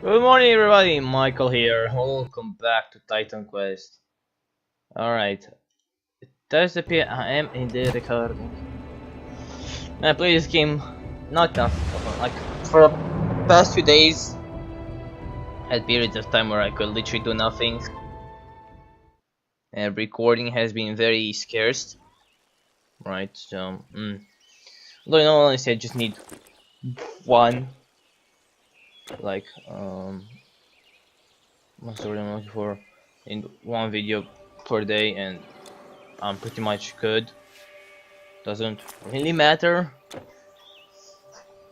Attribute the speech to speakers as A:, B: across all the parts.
A: Good morning, everybody. Michael here. Welcome back to Titan Quest. Alright, Thursday PM. I am in the recording. I play this game not enough. Like for the past few days, I had periods of time where I could literally do nothing, and recording has been very scarce. Right, so though you know, honestly, I just need one, like what's the word I'm looking for, in one video per day, and I'm pretty much good. Doesn't really matter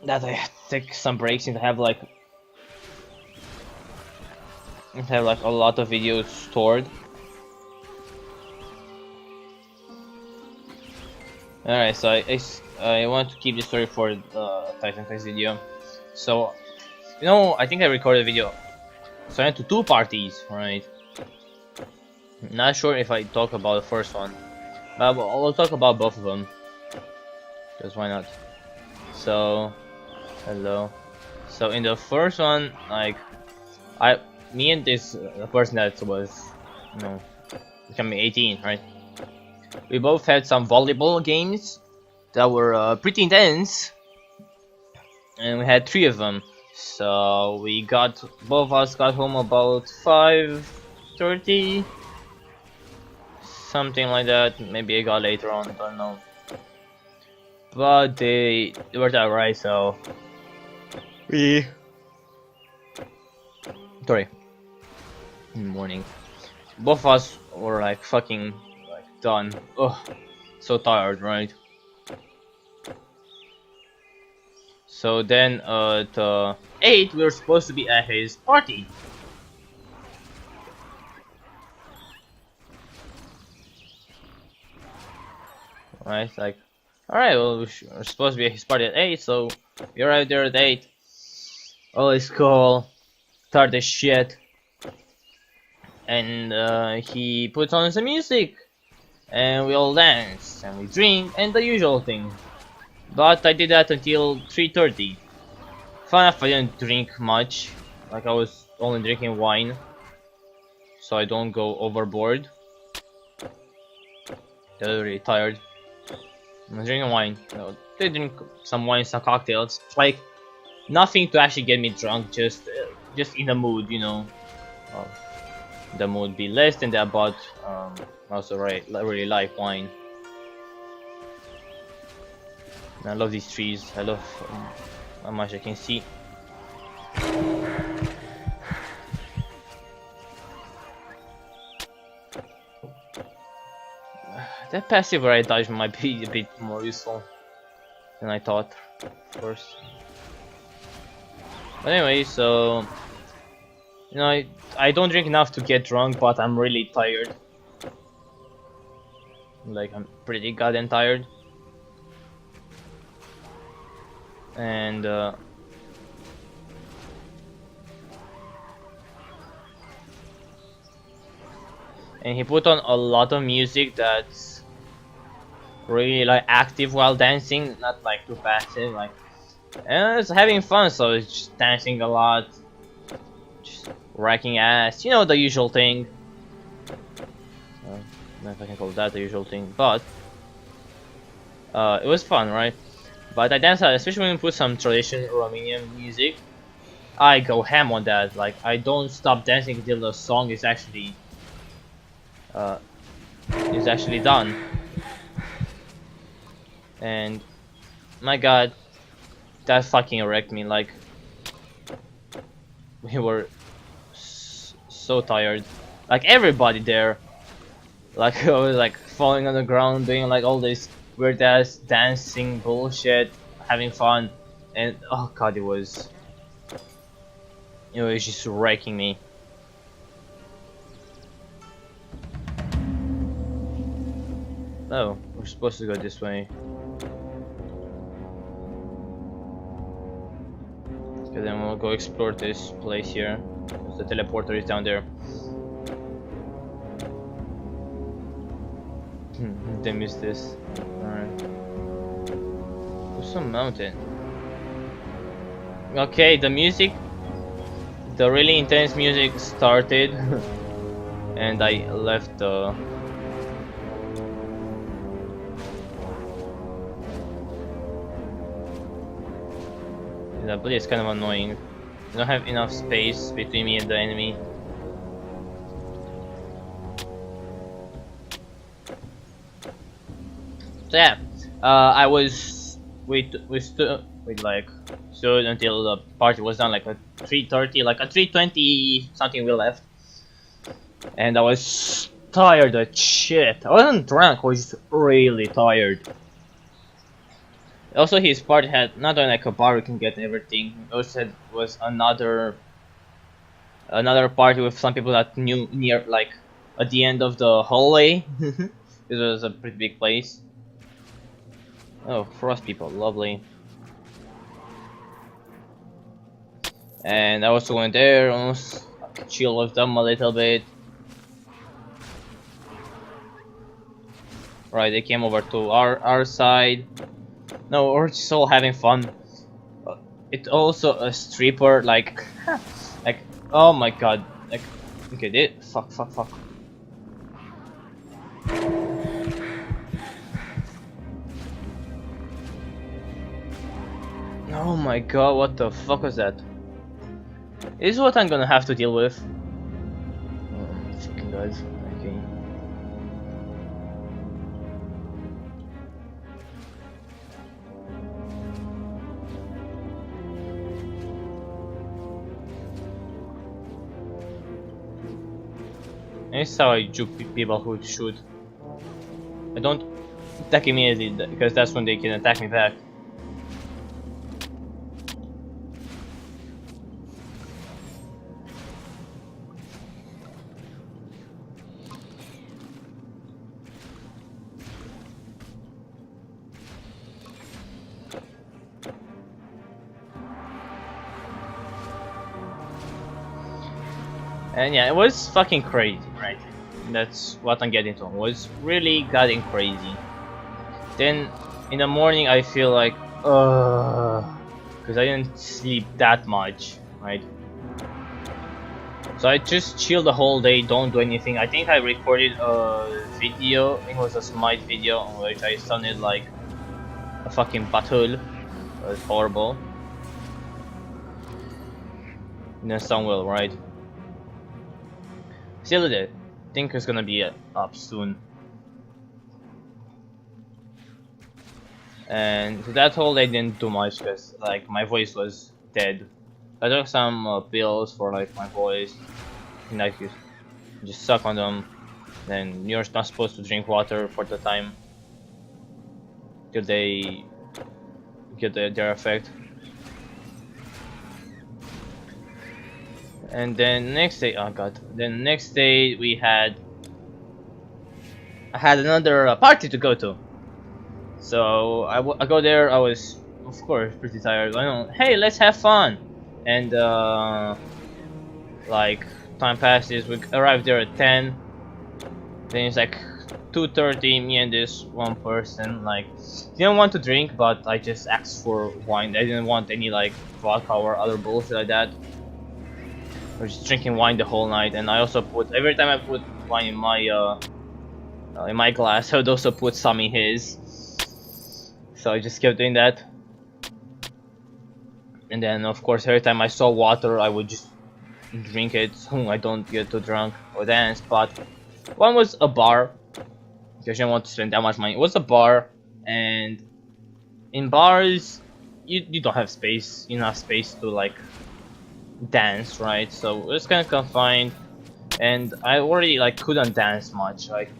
A: that I take some breaks and have like a lot of videos stored. Alright, so I want to keep the story for the Typhon Fight video. So you know, I think I recorded a video. So I went to two parties, right? Not sure if I talk about the first one, but I'll talk about both of them. Because why not? So hello. So in the first one, like me and this the person that was, you know, becoming 18, right? We both had some volleyball games that were pretty intense, and we had three of them. So both of us got home about 5:30, something like that. Maybe I got later on, don't know. But they were alright, so we sorry. In the morning, both of us were like fucking like done. Ugh, so tired, right? So then at 8 we were supposed to be at his party. Right, like, alright, well, we're supposed to be at his party at 8, so we arrived there at 8. All is cool, tired as shit. And he puts on some music, and we all dance, and we drink, and the usual thing. But I did that until 3:30. Fun enough, I didn't drink much. Like, I was only drinking wine, so I don't go overboard. I was really tired. I was drinking wine. No, they drink some wine, some cocktails. Like, nothing to actually get me drunk. Just in the mood, you know. The mood be less than that, but also really like wine. And I love these trees. I love how much I can see. That passive right dodge might be a bit more useful than I thought, of course. But anyway, so you know, I don't drink enough to get drunk, but I'm really tired. Like, I'm pretty goddamn tired. And he put on a lot of music that's really like active while dancing, not like too passive. Like, and it's having fun, so it's just dancing a lot, just wrecking ass, you know, the usual thing. I don't know if I can call that the usual thing, but it was fun, right? But I danced, especially when you put some traditional Romanian music. I go ham on that. Like, I don't stop dancing until the song is actually done. And my god, that fucking wrecked me. Like, we were so tired. Like, everybody there. Like, I was like falling on the ground, doing like all this weird ass dancing bullshit, having fun, and oh god, it was just wrecking me. Oh, we're supposed to go this way. Okay, then we'll go explore this place here. The teleporter is down there. They missed this. Alright. There's some mountain. Okay, the music the really intense music started, and I left the. That bully is kind of annoying. I don't have enough space between me and the enemy. So yeah, I was we stood stood until the party was done, like at 3:30, like at 3:20 something we left, and I was tired as shit. I wasn't drunk, I was just really tired. Also, his party had not only like a bar you can get everything. It also had, was another party with some people that knew near, like at the end of the hallway. This was a pretty big place. Oh, frost people, lovely. And I also went there, almost chill with them a little bit. Right, they came over to our side. No, we're just all having fun. It's also a stripper, like, like, oh my god, like, okay, fuck. Oh my god, what the fuck was that? This is what I'm gonna have to deal with. Oh, fucking god, okay. This is how I juke people who shoot. I don't attack immediately, because that's when they can attack me back. And yeah, it was fucking crazy, right? That's what I'm getting to. It was really getting crazy. Then in the morning I feel like, because I didn't sleep that much, right? So I just chill the whole day, don't do anything. I think I recorded a video, I think it was a Smite video, on which I sounded like a fucking butthole. It was horrible. It didn't sound well, right? Still did. I think it's gonna be up soon. And that whole day didn't do much because like my voice was dead. I took some pills for like my voice. And like you just suck on them. Then you're not supposed to drink water for the time till they get their effect. And then next day, oh god. Then next day I had another party to go to. So I go there. I was, of course, pretty tired. I know, hey, let's have fun. And like time passes. We arrived there at 10. Then it's like 2:30. Me and this one person like didn't want to drink, but I just asked for wine. I didn't want any like vodka or other bullshit like that. I was just drinking wine the whole night, and I also put every time I put wine in my glass, I would also put some in his. So I just kept doing that. And then of course every time I saw water I would just drink it so I don't get too drunk or dance. But one was a bar, because I didn't want to spend that much money. It was a bar, and in bars you don't have enough space to like dance, right? So it was kind of confined, and I already like couldn't dance much. Like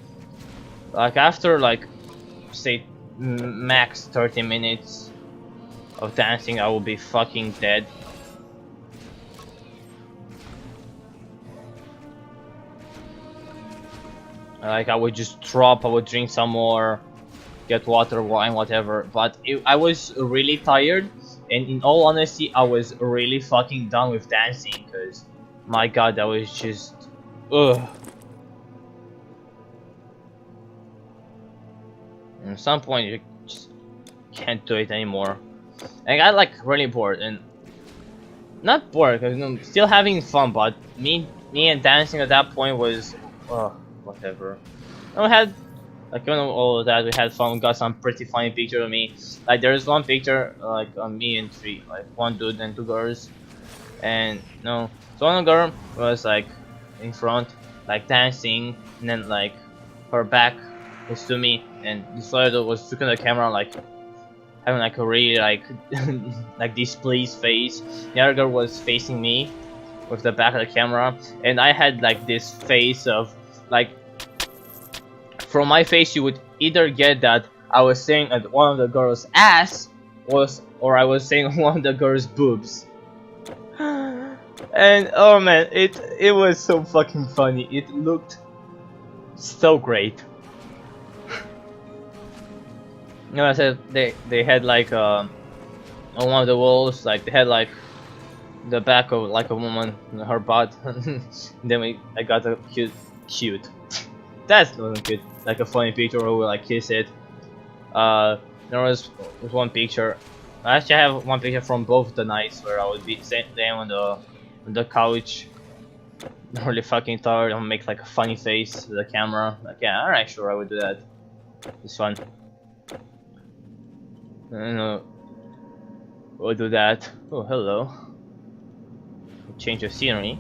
A: after like say max 30 minutes of dancing, I will be fucking dead. Like I would just drop, I would drink some more, get water, wine, whatever. But I was really tired, and in all honesty, I was really fucking done with dancing, because my god, that was just ugh. At some point you just can't do it anymore. And I got like really bored, and not bored, cause still having fun, but me and dancing at that point was, whatever. And we had like all of that. We had fun. We got some pretty funny pictures of me. Like there's one picture like on me and three, like one dude and two girls, and so one girl was like in front, like dancing, and then like her back was to me, and this other dude was looking at the camera like having like a really like like displeased face. The other girl was facing me with the back of the camera, and I had like this face of like, from my face you would either get that I was staring at one of the girl's ass or I was saying one of the girl's boobs. And oh man, it was so fucking funny. It looked so great. I said they had like on one of the walls, like they had like the back of like a woman, her butt. Then I got a cute. That's not cute. Like a funny picture where we like kiss it. There was one picture. I actually have one picture from both the nights where I would be sitting on the couch, really fucking tired, and make like a funny face to the camera. Like, yeah, alright, sure, I would do that. It's fun. We'll do that. Oh, hello. Change of scenery.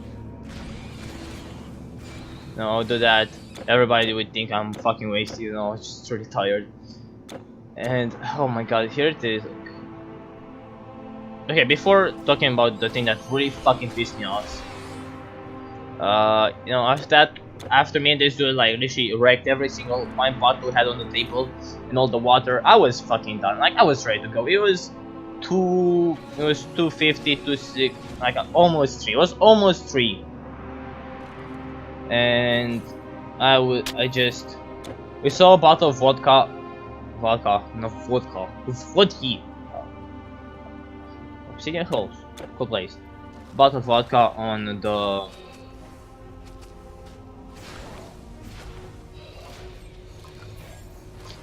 A: No, I'll do that. Everybody would think I'm fucking wasted, I'm just really tired. And oh my god, here it is. Okay, before talking about the thing that really fucking pissed me off, after me and this dude like literally wrecked every single wine bottle we had on the table and all the water, I was fucking done. Like I was ready to go. It was 250, 26, like almost 3. It was almost 3. And we saw a bottle of vodka, Obsidian Hills, cool place. Bottle of vodka on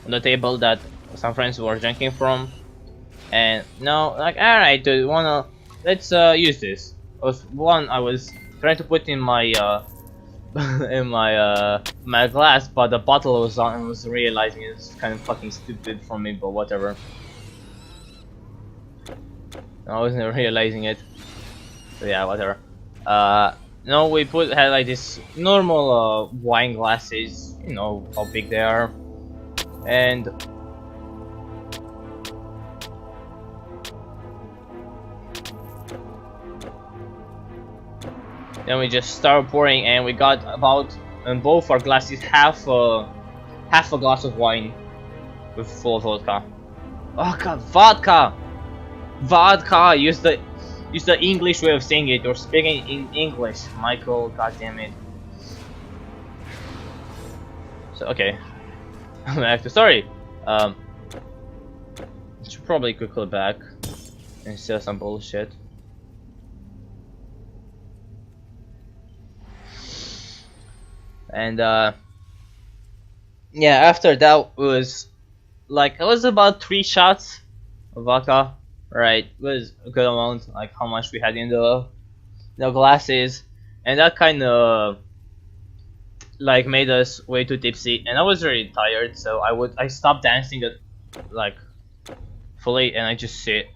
A: the table that some friends were drinking from, and like, alright, dude, let's use this. I was trying to put in my in my glass, but the bottle was on and was realizing it's kind of fucking stupid for me, but whatever. I wasn't realizing it. So yeah, whatever. We had like this normal wine glasses, you know how big they are, and then we just started pouring, and we got about in both our glasses half a glass of wine with full vodka. Oh god, vodka! Vodka! Use the English way of saying it. You're speaking in English, Michael. God damn it. So okay, I'm back to sorry. Should probably quickly back and say some bullshit. And yeah, after that was like, it was about 3 shots of vodka, right? It was a good amount, like how much we had in the glasses, and that kind of like made us way too tipsy, and I was really tired, so I stopped dancing at like fully, and I just sit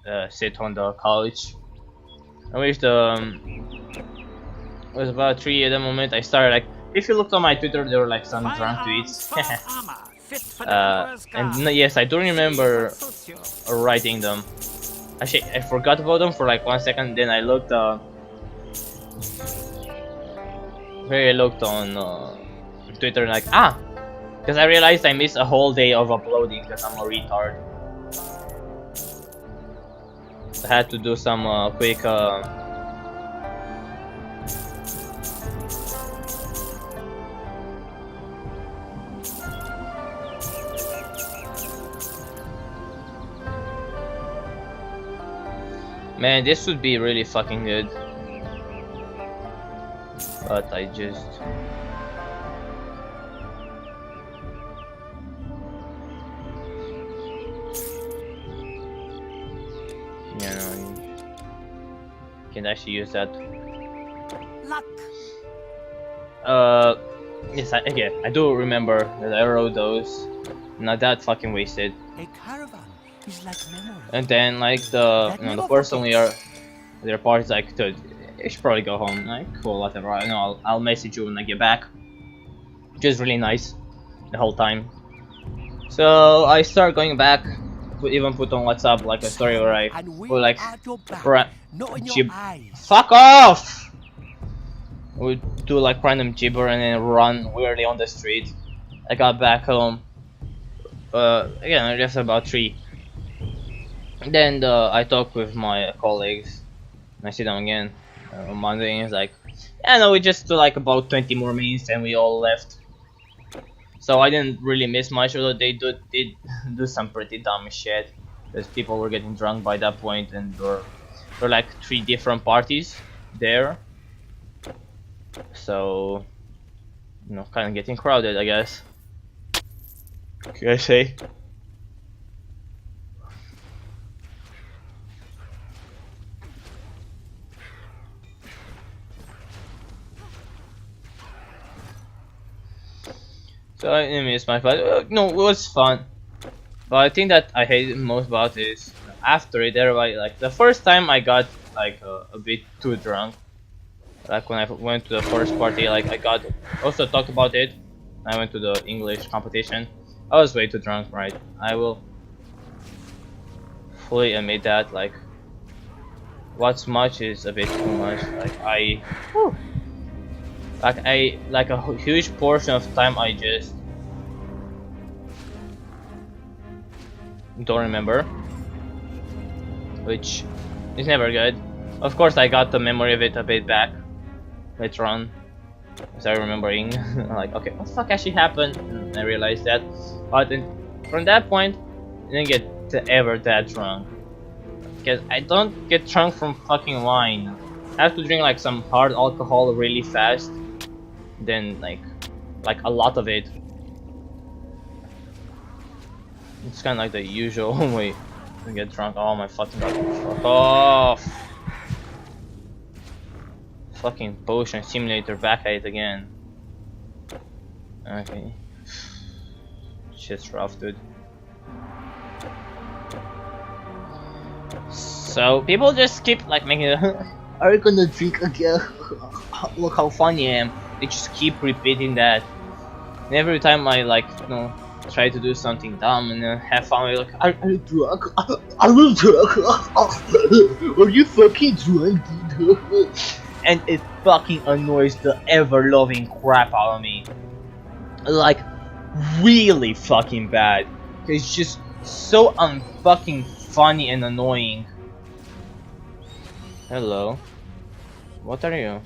A: on the couch. I wish it was about 3 at the moment. I started like, if you looked on my Twitter, there were like some drunk tweets. And yes, I do remember writing them. Actually, I forgot about them for like 1 second. Then I looked on Twitter, like because I realized I missed a whole day of uploading because I'm a retard. I had to do some quick. Man, this would be really fucking good. But I just... can actually use that.
B: Luck.
A: Yes, I do remember that I wrote those. Not that fucking wasted.
B: A caravan is like memory.
A: And then like the person their party's like, dude, you should probably go home. Like, cool, whatever. I know I'll message you when I get back. Which is really nice the whole time. So I start going back. Even put on WhatsApp like a story where I would like fuck off. We do like random gibber and then run weirdly on the street. I got back home. Again, just about 3. And then I talked with my colleagues. And I sit down again on Monday, and it's like, yeah, no, we just do like about 20 more minutes, and we all left. So I didn't really miss much, although they did do some pretty dumb shit. Because people were getting drunk by that point, and there were like 3 different parties there. So, you know, kind of getting crowded, I guess. Can I say? So I missed my fight. No, it was fun. But I think that I hated most about it is after it, everybody like the first time I got like a bit too drunk. Like when I went to the first party, like I got also talked about it. I went to the English competition. I was way too drunk, right? I will fully admit that. Like, what's much is a bit too much. Like a huge portion of time I just don't remember, which is never good. Of course, I got the memory of it a bit back later on, as I remembering. Like, okay, what the fuck actually happened? And I realized that, but from that point, I didn't get ever that drunk. Because I don't get drunk from fucking wine. I have to drink like some hard alcohol really fast, then like a lot of it. It's kind of like the usual way to get drunk. Oh my fucking god! Fuck off! Fucking potion simulator back at it again. Okay. Shit's rough, dude. So people just keep like making it. Are you gonna drink again? Look how funny I am. They just keep repeating that. And every time I like, you know, try to do something dumb and then have fun, like, are you drunk? Are you drunk? Are you fucking drunk, dude? And it fucking annoys the ever-loving crap out of me. Like, really fucking bad. It's just so unfucking funny and annoying. Hello. What are you?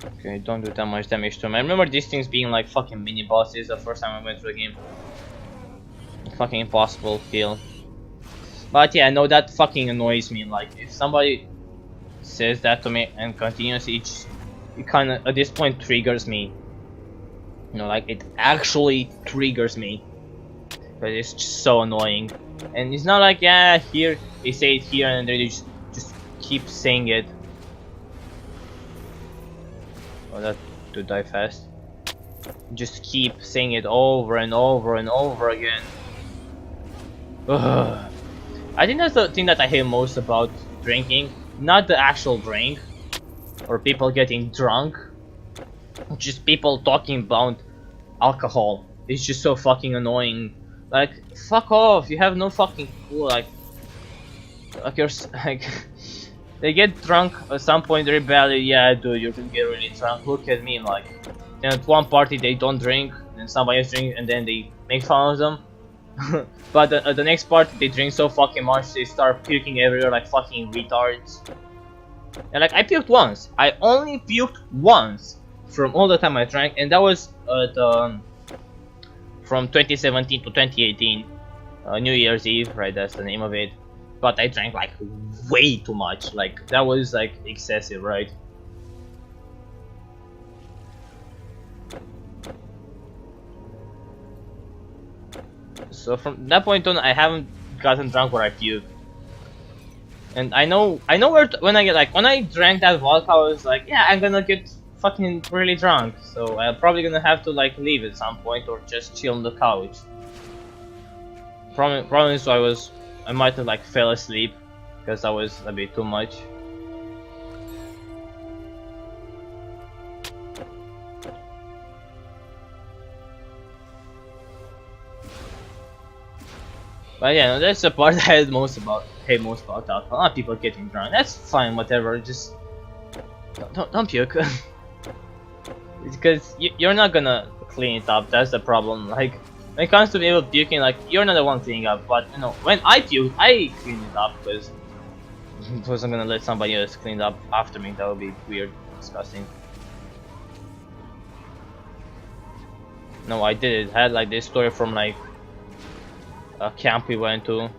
A: Okay, don't do that much damage to him. I remember these things being like fucking mini bosses the first time I went through the game. Fucking impossible to kill. But yeah, no, that fucking annoys me. Like, if somebody says that to me and continuously, it kind of at this point triggers me. You know, like it actually triggers me. But it's just so annoying. And it's not like, yeah, here they say it here and they just keep saying it. Oh, that to die fast. Just keep saying it over and over and over again. Ugh. I think that's the thing that I hate most about drinking. Not the actual drink or people getting drunk. Just people talking about alcohol. It's just so fucking annoying. Like, fuck off, you have no fucking clue. Like you're like they get drunk at some point very badly. Yeah, dude, you're gonna get really drunk. Look at me. Like, then at one party they don't drink, then somebody else drink, and then they make fun of them. But at the next party they drink so fucking much they start puking everywhere like fucking retards. And like, I puked once. I only puked once from all the time I drank, and that was from 2017 to 2018, New Year's Eve, right? That's the name of it. But I drank like way too much. Like, that was like excessive, right? So from that point on, I haven't gotten drunk where I puke. And I know where when I get like when I drank that vodka, I was like, yeah, I'm gonna get fucking really drunk. So I'm probably gonna have to like leave at some point or just chill on the couch. Problem is I might have like fell asleep because that was a bit too much. But yeah, no, that's the part I hate most about alcohol. A lot of people getting drunk. That's fine, whatever. Just don't puke. Because you're not gonna clean it up. That's the problem. Like when it comes to people puking, like you're not the one cleaning up. But you know, when I puke, I clean it up because I wasn't gonna let somebody else clean it up after me. That would be weird, disgusting. No, I did it. I had like this story from like a camp we went to,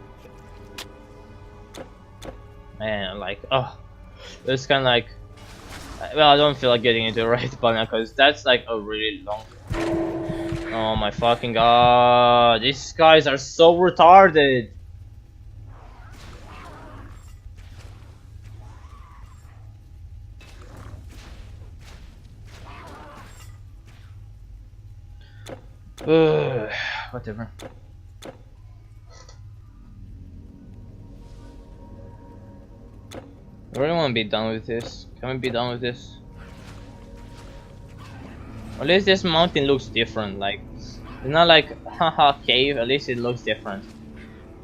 A: and like, oh, it's kind of like, well, I don't feel like getting into it right about now because that's like a really long. Oh my fucking god, these guys are so retarded. Whatever. I really want to be done with this. Can we be done with this? At least this mountain looks different. Like, it's not like haha cave. At least it looks different.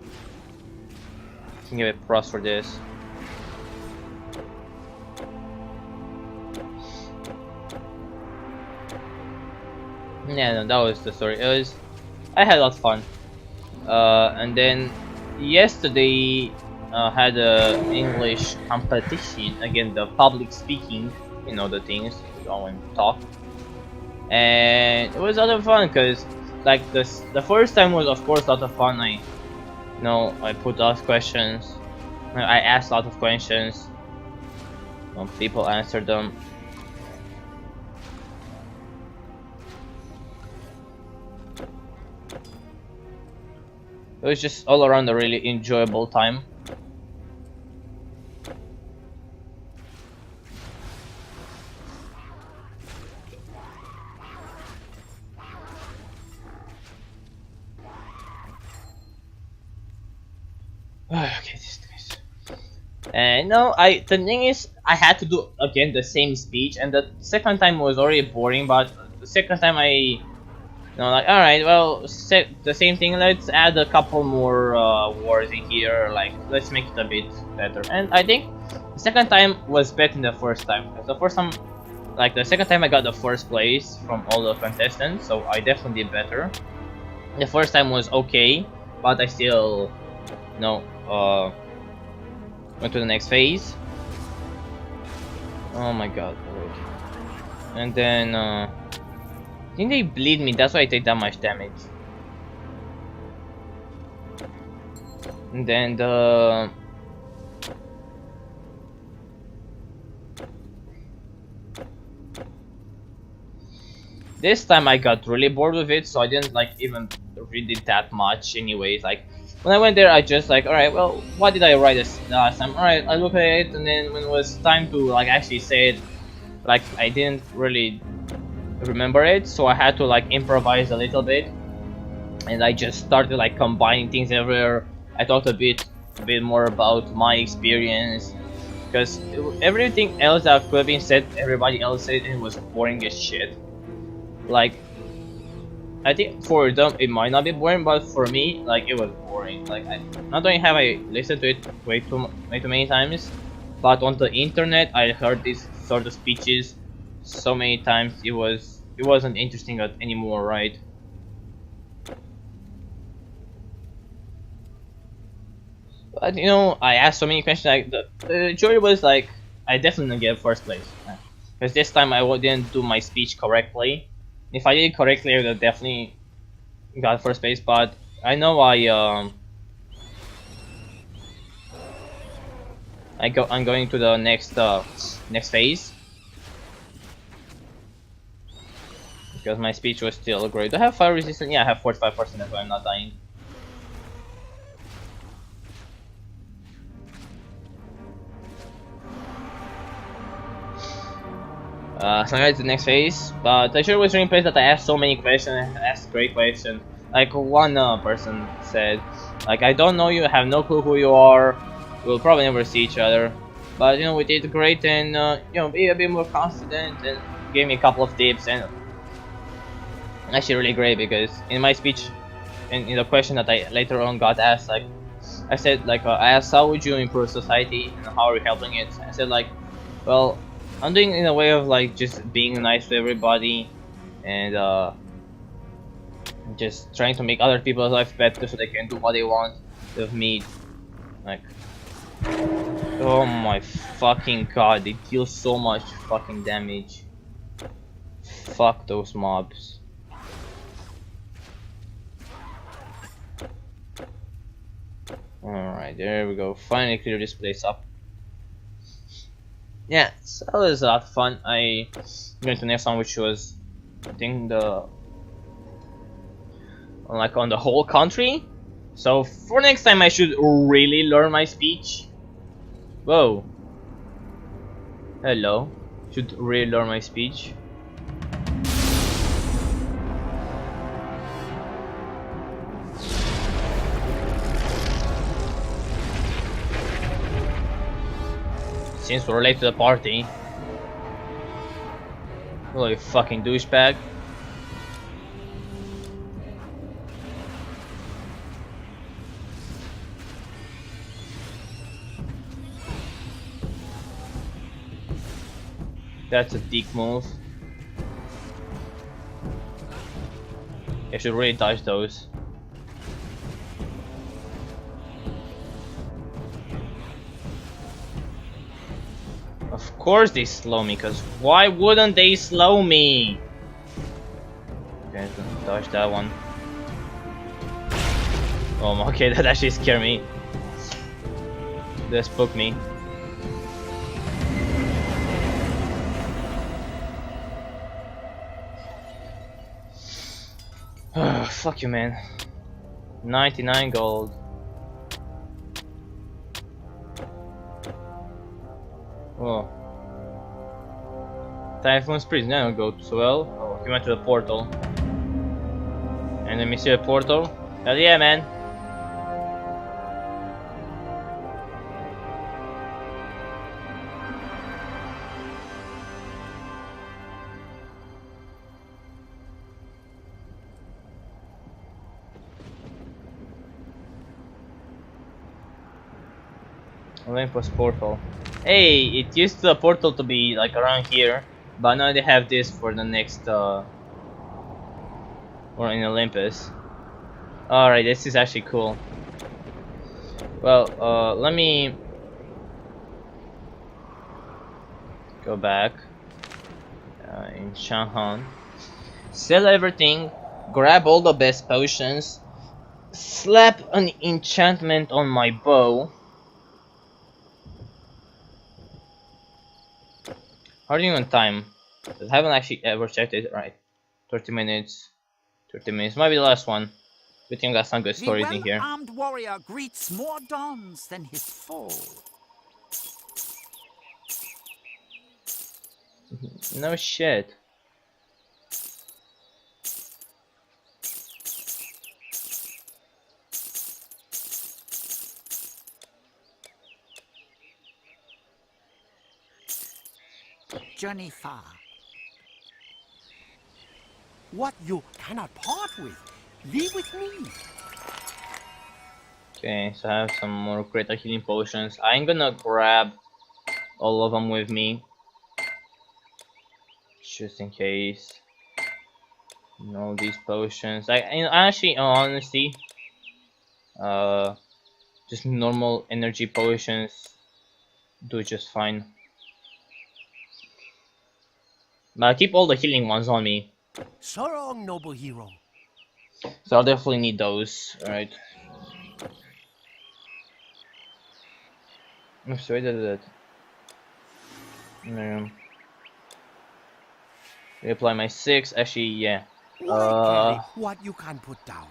A: I can give it props for this. Yeah, no, that was the story. It was. I had a lot of fun. And then yesterday. Had a English competition, again the public speaking, you know, the things you go and talk, and it was a lot of fun because like the first time was of course a lot of fun. I put ask questions, I asked a lot of questions, people answered them. It was just all around a really enjoyable time. Okay, this guys. And no, the thing is, I had to do again the same speech, and the second time was already boring. But the second time like, all right, well, the same thing. Let's add a couple more words in here. Like, let's make it a bit better. And I think the second time was better than the first time. Because the first time, like the second time, I got the first place from all the contestants, so I definitely did better. The first time was okay, but I still, went to the next phase. Oh my god, wait. And then I think they bleed me, that's why I take that much damage. And then this time I got really bored with it, so I didn't like even read it that much anyways. Like when I went there, I just like, alright, well, what did I write this last time? Alright, I look at it, and then when it was time to like actually say it, like I didn't really remember it, so I had to like improvise a little bit, and I just started like combining things everywhere. I talked a bit more about my experience, because everything else that could have been said, everybody else said, and it was boring as shit. Like, I think for them it might not be boring, but for me, like, it was boring. Like, not only have I listened to it way too many times, but on the internet I heard these sort of speeches so many times it wasn't interesting anymore, right? But you know, I asked so many questions. Like the jury was like, I definitely didn't get first place, because this time I didn't do my speech correctly. If I did it correctly, I would have definitely got first place. But I know I'm going to the next phase, because my speech was still great. Do I have fire resistance? Yeah, I have 45%. That's why I'm not dying. So I to the next phase, but I sure was really impressed that I asked so many questions, I asked great questions. Like one person said, like, I don't know you, I have no clue who you are, we'll probably never see each other, but you know, we did great, and you know, be a bit more confident, and gave me a couple of tips, and actually really great, because in my speech, and in the question that I later on got asked, like, I said, like, I asked, how would you improve society, and how are you helping it? I said, like, well, I'm doing it in a way of, like, just being nice to everybody, and just trying to make other people's life better so they can do what they want with me. Like, oh my fucking god, they deal so much fucking damage. Fuck those mobs. Alright, there we go. Finally clear this place up. Yeah, so that was a lot of fun. I went to the next one, which was, I think, the, like, on the whole country. So for next time I should really learn my speech. Whoa. Hello. Should really learn my speech. Since we're late to the party. Oh, you fucking douchebag. That's a dick move. I should really dodge those. Of course they slow me, cause why wouldn't they slow me? Okay, dodge that one. Oh, okay, that actually scared me. That spooked me. Fuck you, man. 99 gold. Oh. Typhon's prison didn't go so well. Oh, he went to the portal. And let me see the portal. Hell yeah, man. Olympus portal. Hey, it used the portal to be like around here, but now they have this for the next or in Olympus. Alright, this is actually cool. Well, let me go back in Shanhan. Sell everything, grab all the best potions, slap an enchantment on my bow. How are you on time? I haven't actually ever checked it. Right, 30 minutes. 30 minutes. Might be the last one. Good thing I got some good stories in
B: The
A: here.
B: well-armed warrior greets more dawns than his foe.
A: No shit.
B: Journey far. What you cannot part with, leave with me.
A: Okay, so I have some more greater healing potions. I'm gonna grab all of them with me, just in case. And all these potions. And actually, honestly, uh, just normal energy potions do just fine. But I keep all the healing ones on me,
B: So long, noble hero.
A: so I'll definitely need those. Alright. I'm sorry that. Reapply my 6. Actually, yeah.
B: Why carry what you can put down?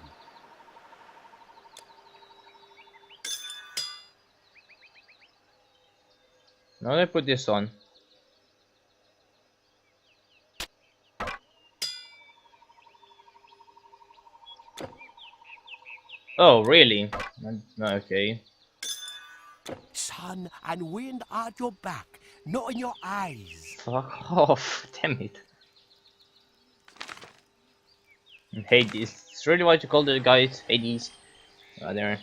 A: Now I put this on. Oh, really? Okay.
B: Sun and wind are at your back, not in your eyes.
A: Fuck off. Damn it. Hades. It's really what you call the guys Hades. There.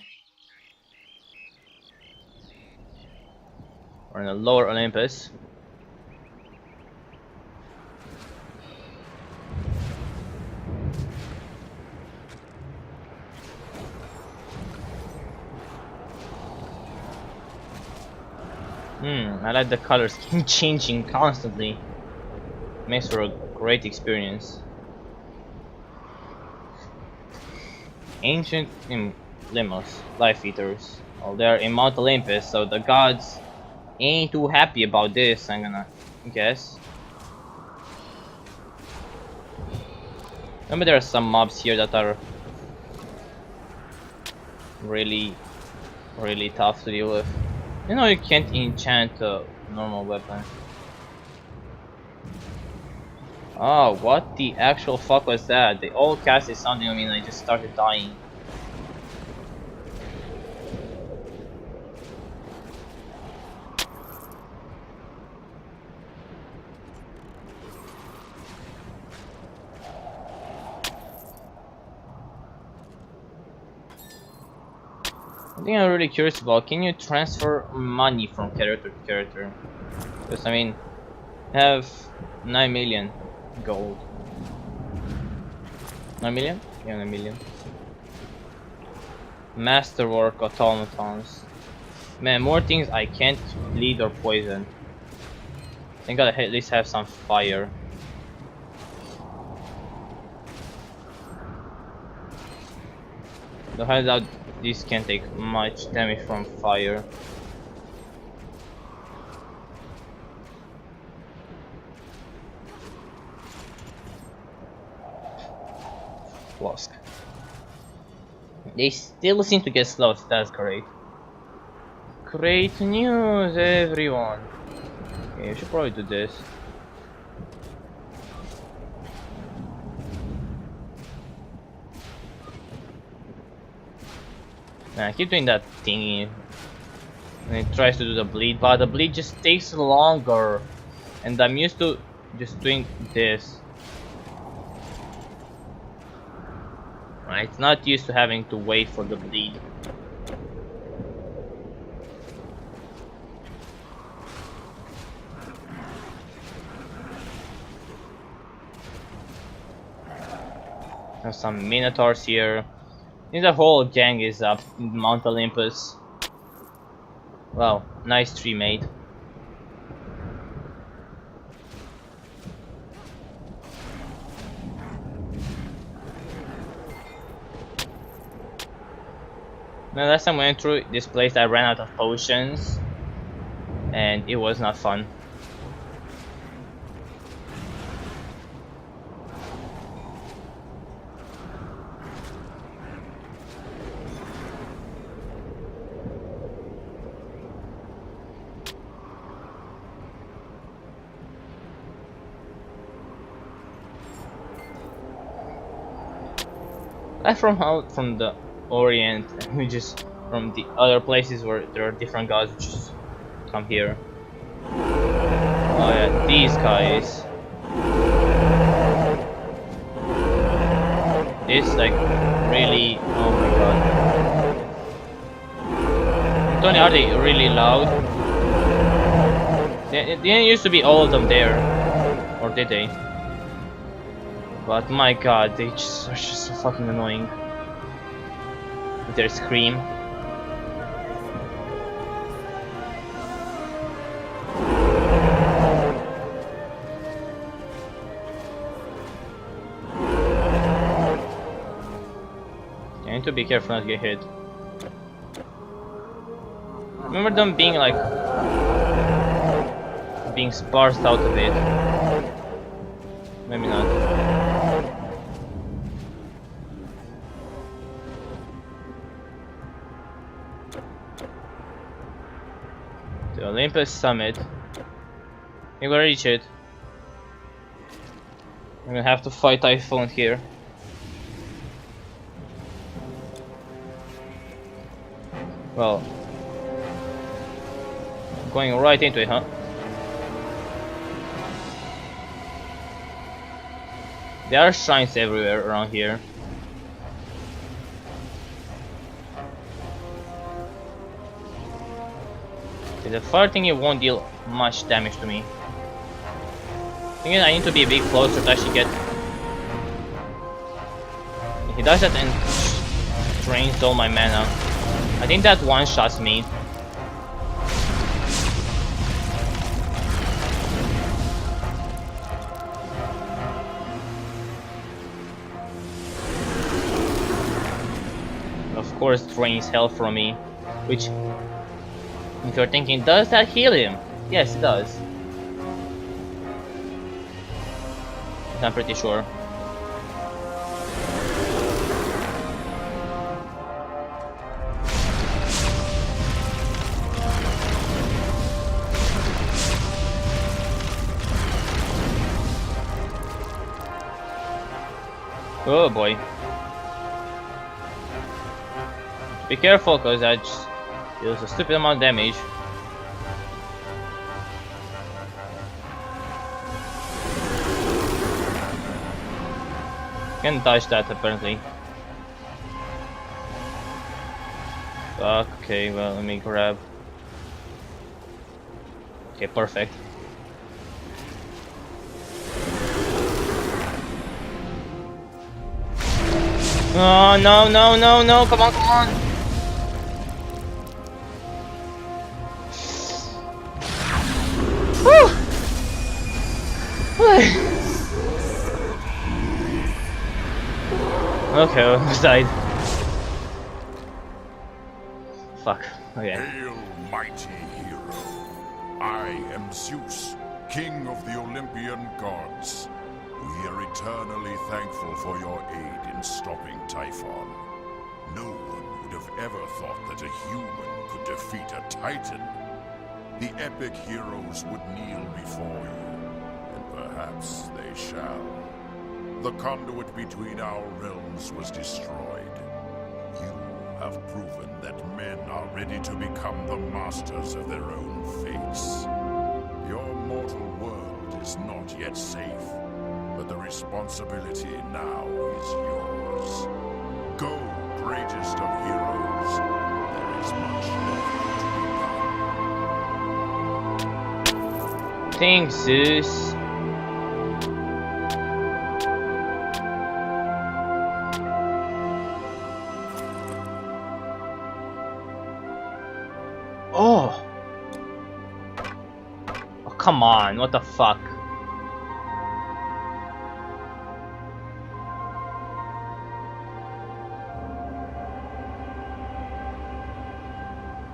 A: We're in the lower Olympus. I like the colors changing constantly. Makes for a great experience. Ancient limos, life eaters. Well, they're in Mount Olympus, so the gods ain't too happy about this, I'm gonna guess. Remember there are some mobs here that are really tough to deal with. You know you can't enchant a normal weapon. Oh, what the actual fuck was that? They all casted something on me and I just started dying. I think I'm really curious about, can you transfer money from character to character? Because I mean, I have 9 million gold. 9 million? Yeah, 9 million. Masterwork automatons. Man, more things I can't bleed or poison. I think I at least have some fire. The hideout, these can't take much damage from fire. Lost. They still seem to get slots, that's great. Great news, everyone. Okay, I should probably do this. Man, I keep doing that thingy. And it tries to do the bleed, but the bleed just takes longer. And I'm used to just doing this. It's not used to having to wait for the bleed. There's some minotaurs here. I think the whole gang is up in Mount Olympus. Wow, nice tree made. Now, last time I went through this place I ran out of potions and it was not fun. I'm from the Orient, and we just from the other places where there are different gods, just come here. Oh yeah, these guys. This like really, oh my god. Not only are they really loud, they didn't used to be all of them there, or did they? But my god, they just are just so fucking annoying. With their scream. I need to be careful not to get hit. Remember them being like being sparsed out a bit. Maybe not. The Olympus Summit. We're gonna reach it. I'm gonna have to fight Typhon here. Well, going right into it, huh? There are shrines everywhere around here. The fire thingy won't deal much damage to me. Again, I need to be a bit closer to actually get. He does that and drains all my mana. I think that one-shots me. Of course, drains health from me, which, if you're thinking, does that heal him? Yes, it does. I'm pretty sure. Oh boy. Be careful, cause that just deals a stupid amount of damage. Can't touch that apparently. Fuck, okay, well let me grab. Okay, perfect. Oh no no no no, come on, come on! Whew. Okay, I almost died. Fuck, okay.
C: Hail, mighty hero. I am Zeus, king of the Olympian gods. We are eternally thankful for your aid in stopping Typhon. No one would have ever thought that a human could defeat a titan. The epic heroes would kneel before you, and perhaps they shall. The conduit between our realms was destroyed. You have proven that men are ready to become the masters of their own fates. Your mortal world is not yet safe, but the responsibility now is yours. Go, greatest of heroes. There is much left to be done.
A: Thanks, Zeus. Oh! Oh, come on, what the fuck?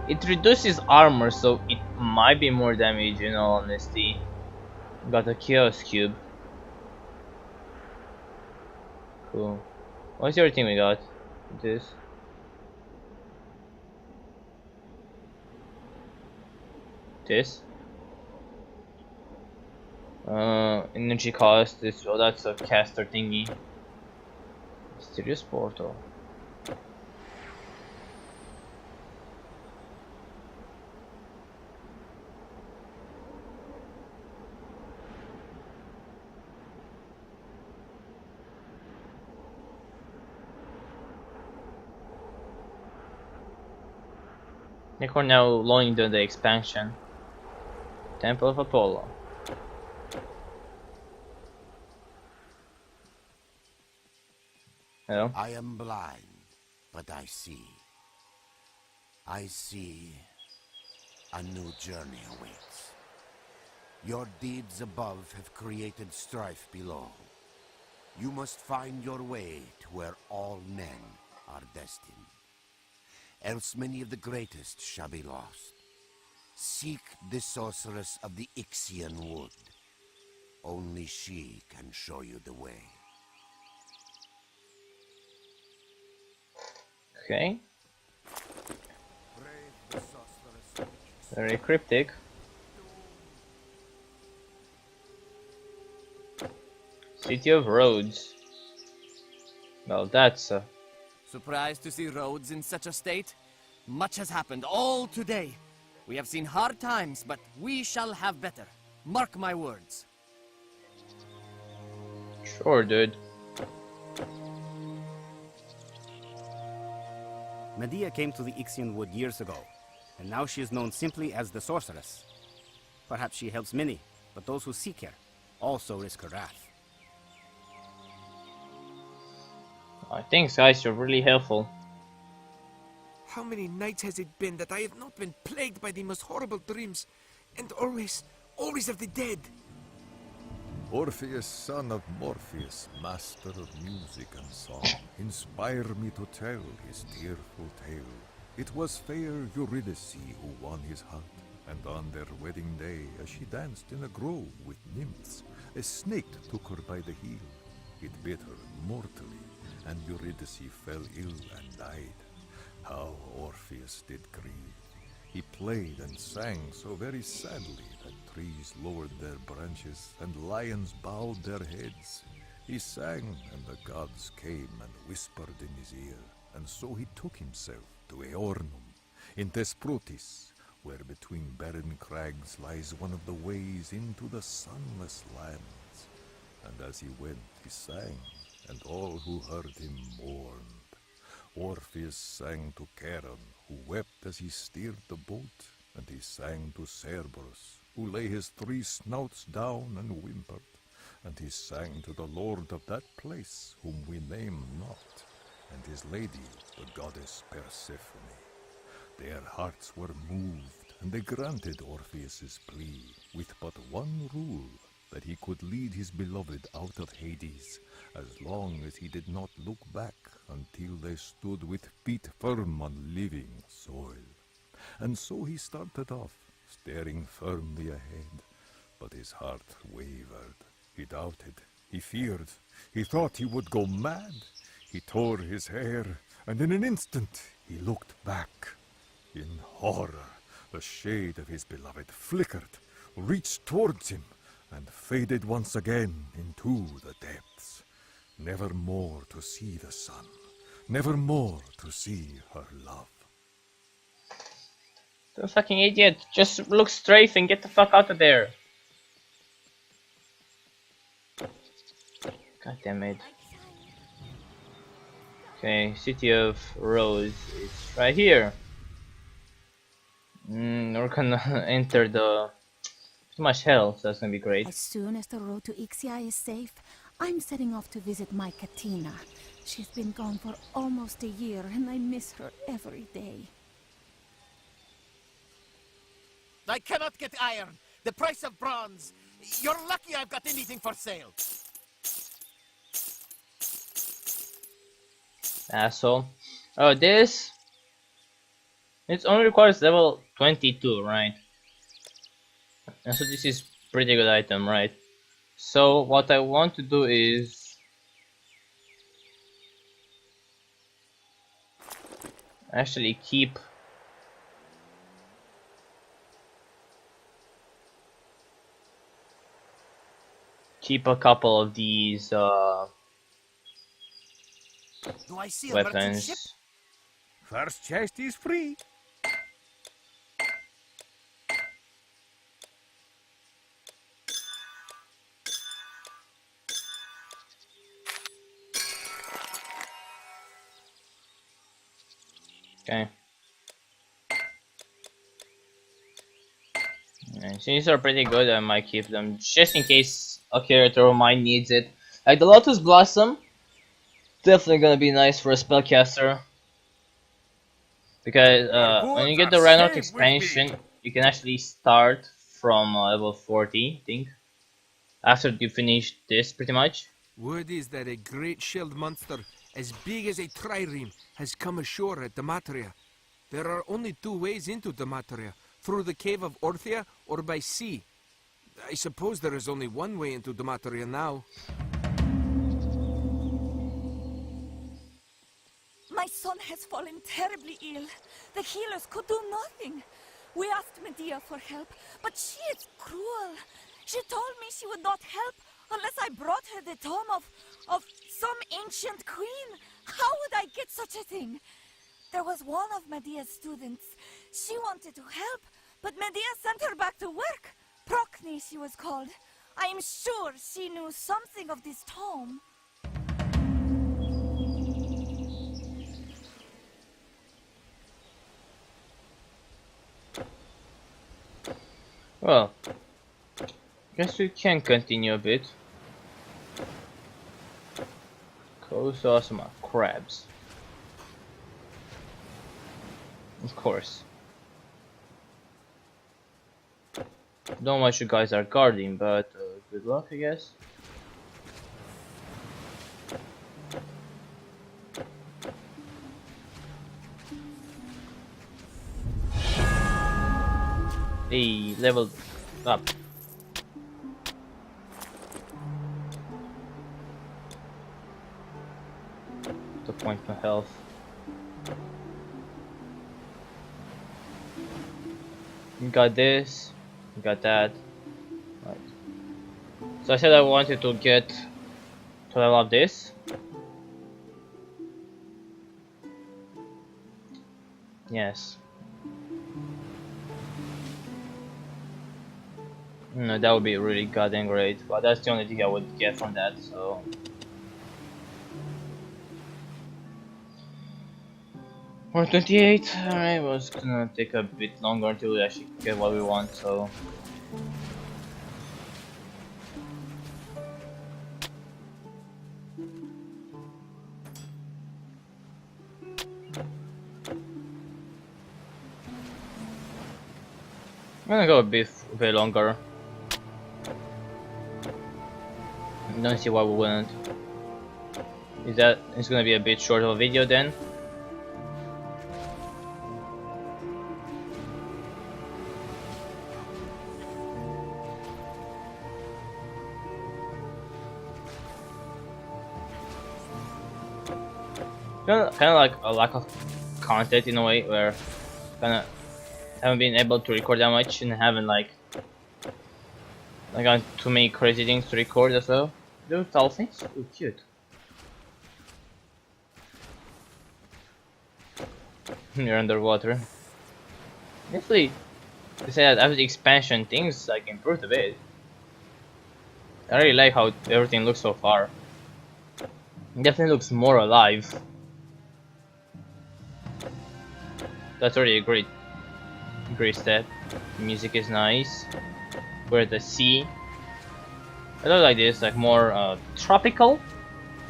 A: It reduces armor, so it might be more damage in all honesty. Got a Chaos Cube. Cool. What's your thing we got? This. This. Energy cost. This. Oh, that's a caster thingy. Mysterious portal. They are now longing to the expansion. Temple of Apollo. Hello?
B: I am blind, but I see. I see a new journey awaits. Your deeds above have created strife below. You must find your way to where all men are destined. Else many of the greatest shall be lost. Seek the sorceress of the Ixian wood. Only she can show you the way.
A: Okay. Very cryptic. City of Rhodes. Well, that's
D: Surprised to see Rhodes in such a state? Much has happened all today. We have seen hard times, but we shall have better. Mark my words.
A: Sure, dude.
E: Medea came to the Ixian Wood years ago, and now she is known simply as the Sorceress. Perhaps she helps many, but those who seek her also risk her wrath.
A: I think, guys, you're really helpful.
F: How many nights has it been that I have not been plagued by the most horrible dreams, and always of the dead?
G: Orpheus, son of Morpheus, master of music and song, inspire me to tell his tearful tale. It was fair Eurydice who won his heart, and on their wedding day, as she danced in a grove with nymphs, a snake took her by the heel. It bit her mortally, and Eurydice fell ill and died. How Orpheus did grieve. He played and sang so very sadly that trees lowered their branches and lions bowed their heads. He sang, and the gods came and whispered in his ear, and so he took himself to Aornum, in Thesprotis, where between barren crags lies one of the ways into the sunless lands. And as he went, he sang, and all who heard him mourned. Orpheus sang to Charon, who wept as he steered the boat, and he sang to Cerberus, who lay his 3 snouts down and whimpered, and he sang to the lord of that place, whom we name not, and his lady, the goddess Persephone. Their hearts were moved, and they granted Orpheus's plea, with but one rule, that he could lead his beloved out of Hades, as long as he did not look back until they stood with feet firm on living soil. And so he started off, staring firmly ahead, but his heart wavered. He doubted, he feared, he thought he would go mad. He tore his hair, and in an instant he looked back. In horror, the shade of his beloved flickered, reached towards him, and faded once again into the depths, never more to see the sun, never more to see her love.
A: The fucking idiot! Just look straight and get the fuck out of there! God damn it. Okay, City of Rose is right here. We're gonna enter the... too much hell, so that's gonna be great.
H: As soon as the road to Ixia is safe, I'm setting off to visit my Katina. She's been gone for almost a year, and I miss her every day.
D: I cannot get iron. The price of bronze. You're lucky I've got anything for sale.
A: Asshole. Oh, this... it only requires level 22, right? And so this is pretty good item, right? So what I want to do is actually keep a couple of these
D: Do I see a merchant ship?
A: weapons.
G: First chest is free.
A: Okay. And these are pretty good. I might keep them just in case a character of mine needs it. Like the Lotus Blossom, definitely gonna be nice for a spellcaster. Because when you get the Ragnarok expansion, you can actually start from level 40, I think. After you finish this, pretty much.
F: Word is that a great shelled monster, as big as a trireme, has come ashore at Dematria. There are only 2 ways into Dematria, through the cave of Orthia or by sea. I suppose there is only one way into Dematria now.
H: My son has fallen terribly ill. The healers could do nothing. We asked Medea for help, but she is cruel. She told me she would not help unless I brought her the tome of some ancient queen. How would I get such a thing? There was one of Medea's students. She wanted to help, but Medea sent her back to work. Procne, she was called. I am sure she knew something of this tome.
A: Well, guess we can continue a bit. Close to some crabs. Of course. Don't know what you guys are guarding, but good luck, I guess. Hey, leveled up. To point my health. You got this. You got that. Right. So I said I wanted to get to level up this. Yes. No, that would be really goddamn great, but that's the only thing I would get from that, so... 128, alright, well, it's gonna take a bit longer until we actually get what we want, so... I'm gonna go a bit longer. Don't see why we wouldn't. It's gonna be a bit short of a video then? Kind of like a lack of content in a way, where kind of haven't been able to record that much and haven't like got too many crazy things to record as well. Those dolphins, oh cute. You're underwater. Definitely, they say that after the expansion, things like improved a bit. I really like how everything looks so far. It definitely looks more alive. That's already a great step. The music is nice. We're at the sea. I don't like this, like more tropical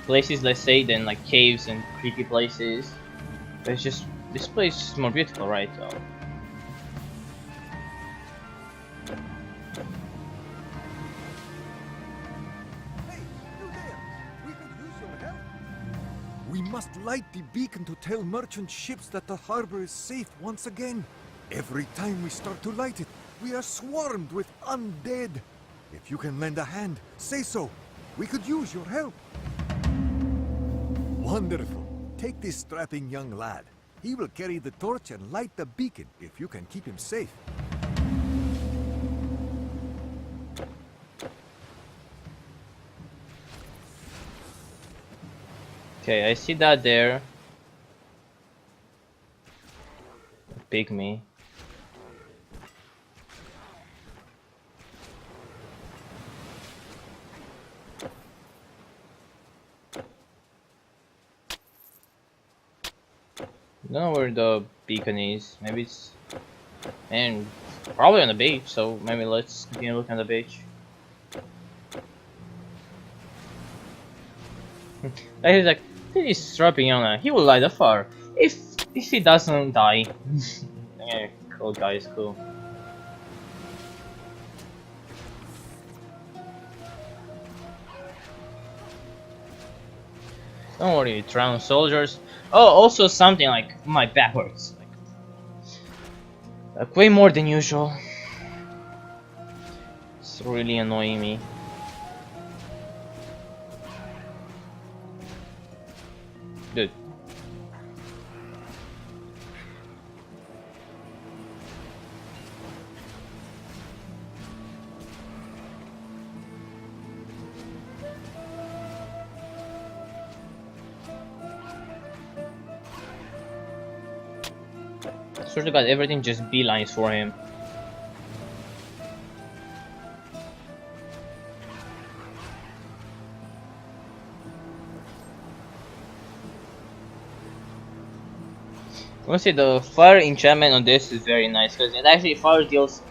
A: places, let's say, than like caves and creepy places. But it's just this place is more beautiful, right? So.
G: Hey, you there! We could use your help. We must light the beacon to tell merchant ships that the harbor is safe once again. Every time we start to light it, we are swarmed with undead. If you can lend a hand, say so. We could use your help. Wonderful. Take this strapping young lad. He will carry the torch and light the beacon if you can keep him safe.
A: Okay, I see that there. Pygmy. I don't know where the beacon is. Maybe it's... and probably on the beach, so maybe let's continue looking at the beach. He's like, he's strapping on. He will light the fire if he doesn't die. Yeah, cool guys, cool. Don't worry, drowned soldiers. Oh, also something like my back hurts, like way more than usual. It's really annoying me. Dude. swear to God, everything just beelines for him. I must say the fire enchantment on this is very nice because it actually fire deals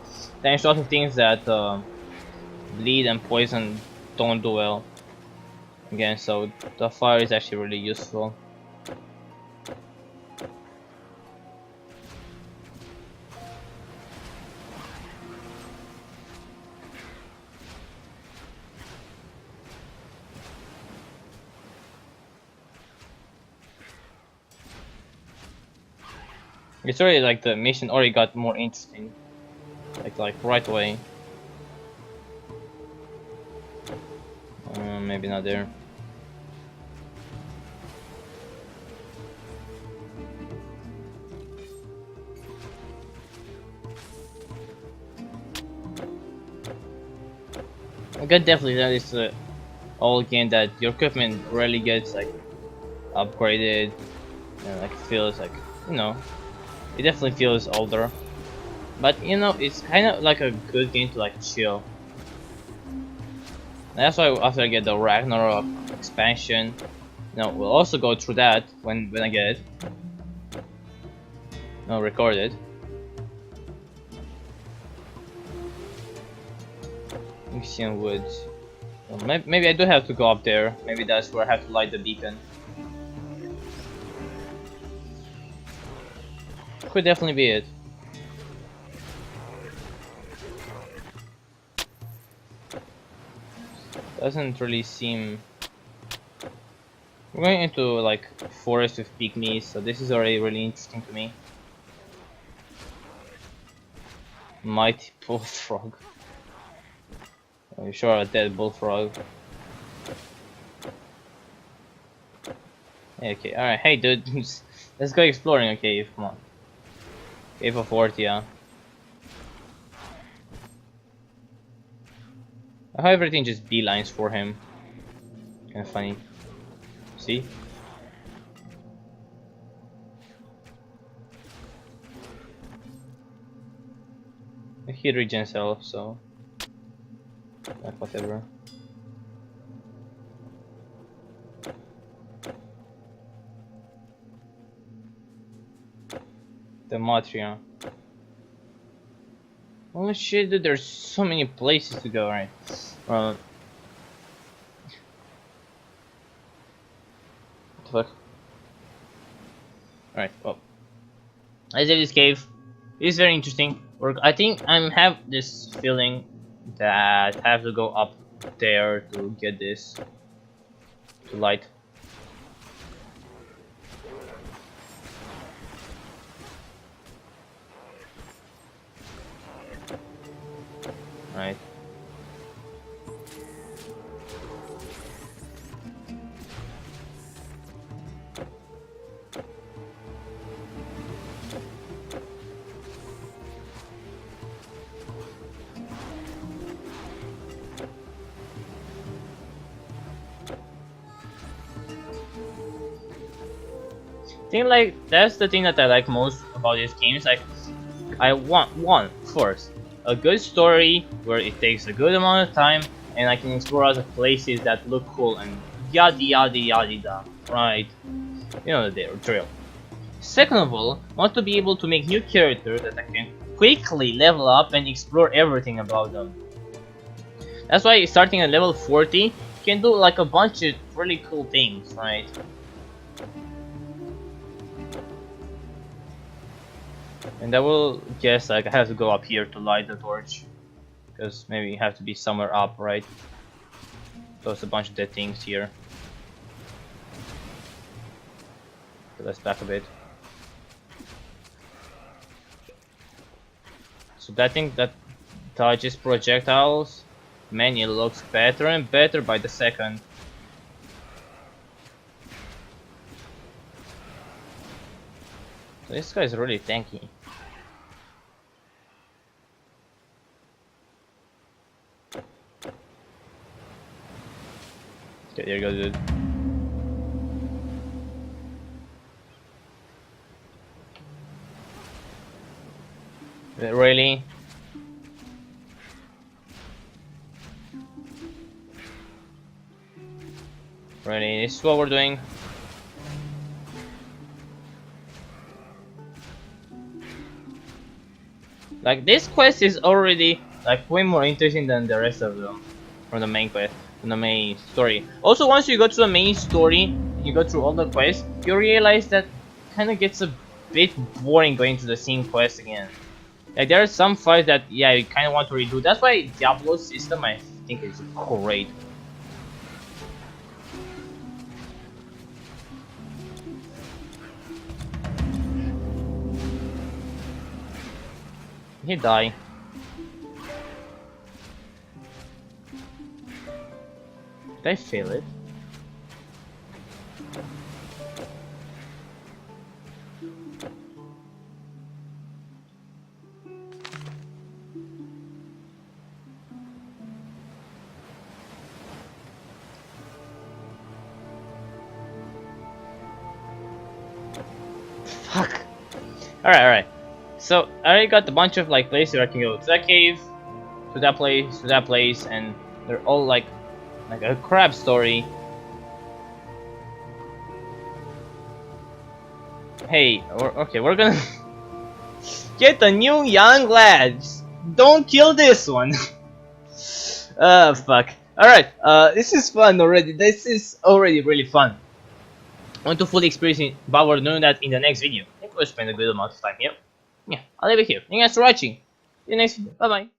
A: times lots of things that bleed and poison don't do well. Again, so the fire is actually really useful. It's already like the mission already got more interesting, like right away. Maybe not there. I could definitely tell this old game that your equipment rarely gets like upgraded, and like feels like, you know, it definitely feels older. But you know, it's kind of like a good game to like chill. And that's why after I get the Ragnarok expansion, you know, we'll also go through that when I get it. No, record it. Ixian Woods. Well, maybe I do have to go up there. Maybe that's where I have to light the beacon. Could definitely be it. Doesn't really seem... We're going into like forest with pygmies, so this is already really interesting to me. Mighty bullfrog. Are you sure a dead bullfrog? Okay, alright, hey dude, let's go exploring a cave, come on. Cave of Orthia. How everything just beelines for him. Kinda funny. See? He regens health, so like whatever. The Matria. Oh shit, dude, there's so many places to go, right? What the fuck? Alright, well. I did this cave. It's very interesting. I think I have this feeling that I have to go up there to get this to light. Right. I think like that's the thing that I like most about these games. Like, I want first a good story where it takes a good amount of time and I can explore other places that look cool and yada yada yada, right? You know the drill. Second of all, I want to be able to make new characters that I can quickly level up and explore everything about them. That's why starting at level 40, you can do like a bunch of really cool things, right? And I will guess like I have to go up here to light the torch, because maybe you have to be somewhere up, right? So it's a bunch of dead things here. Okay, let's back a bit. So that thing that touches projectiles, man, it looks better and better by the second. So this guy is really tanky. Okay, there you go, dude. Really? Really? This is what we're doing? Like, this quest is already like way more interesting than the rest of them from the main quest, from the main story. Also, once you go to the main story, you go through all the quests, you realize that it kind of gets a bit boring going to the same quest again. Like, there are some fights that, yeah, you kind of want to redo. That's why Diablo's system, I think, is great. He die. Did I fail it? Fuck. Alright. So I already got a bunch of like places where I can go to that cave, to that place, and they're all like a crab story. Hey, okay, we're gonna get a new young lad. Just don't kill this one. Fuck. Alright, this is fun already. This is already really fun. I want to fully experience it, but we're doing that in the next video. I think we'll spend a good amount of time here. Yeah, I'll leave it here. Thank you guys for watching. See you next video. Bye bye.